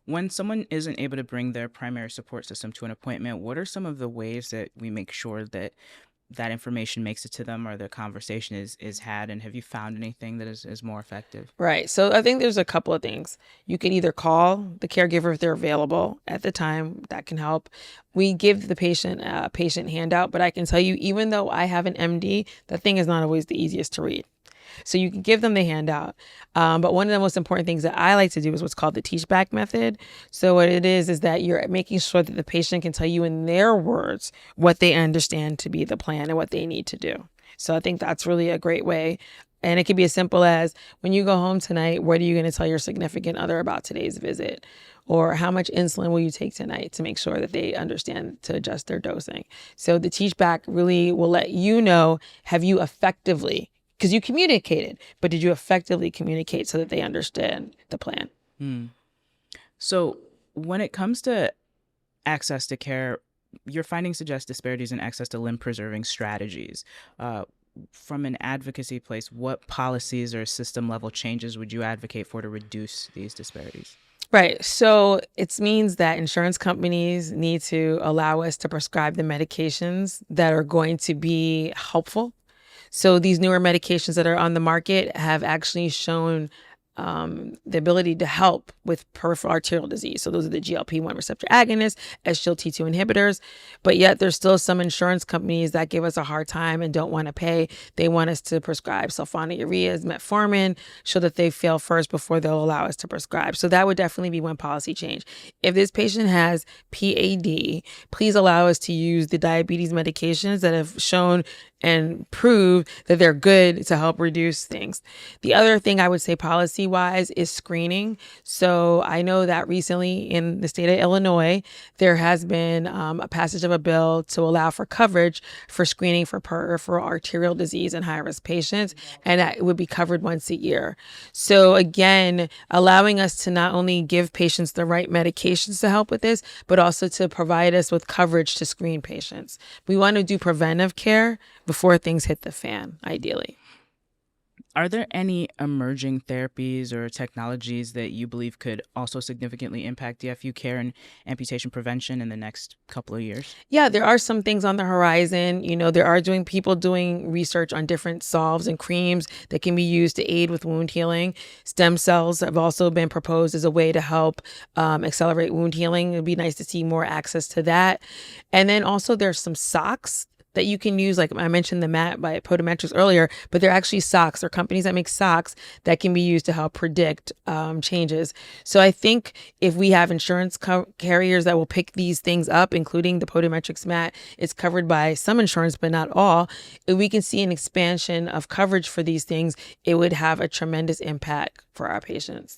When someone isn't able to bring their primary support system to an appointment, what are some of the ways that we make sure that that information makes it to them or the conversation is had? And have you found anything that is more effective? Right. So I think there's a couple of things. You can either call the caregiver if they're available at the time. That can help. We give the patient a patient handout, but I can tell you, even though I have an MD, the thing is not always the easiest to read. So you can give them the handout. But one of the most important things that I like to do is what's called the teach back method. So what it is that you're making sure that the patient can tell you in their words what they understand to be the plan and what they need to do. So I think that's really a great way. And it could be as simple as, when you go home tonight, what are you going to tell your significant other about today's visit? Or how much insulin will you take tonight, to make sure that they understand to adjust their dosing. So the teach back really will let you know, have you effectively, because you communicated, but did you effectively communicate so that they understand the plan? Hmm. So when it comes to access to care, your findings suggest disparities in access to limb-preserving strategies. From an advocacy place, what policies or system-level changes would you advocate for to reduce these disparities? Right. So it means that insurance companies need to allow us to prescribe the medications that are going to be helpful. So these newer medications that are on the market have actually shown the ability to help with peripheral arterial disease. So those are the GLP-1 receptor agonists, SGLT2 inhibitors. But yet there's still some insurance companies that give us a hard time and don't want to pay. They want us to prescribe sulfonylureas, metformin, so that they fail first before they'll allow us to prescribe. So that would definitely be one policy change. If this patient has PAD, please allow us to use the diabetes medications that have shown and prove that they're good to help reduce things. The other thing I would say policy wise is screening. So I know that recently in the state of Illinois, there has been a passage of a bill to allow for coverage for screening for peripheral arterial disease in high-risk patients, and that would be covered once a year. So again, allowing us to not only give patients the right medications to help with this, but also to provide us with coverage to screen patients. We want to do preventive care before things hit the fan, ideally. Are there any emerging therapies or technologies that you believe could also significantly impact DFU care and amputation prevention in the next couple of years? Yeah, there are some things on the horizon. There are people doing research on different solves and creams that can be used to aid with wound healing. Stem cells have also been proposed as a way to help accelerate wound healing. It'd be nice to see more access to that. And then also there's some socks that you can use, like I mentioned the mat by Podometrics earlier, but they're actually socks. There are companies that make socks that can be used to help predict changes. So I think if we have insurance carriers that will pick these things up, including the Podometrics mat, it's covered by some insurance, but not all. If we can see an expansion of coverage for these things, it would have a tremendous impact for our patients.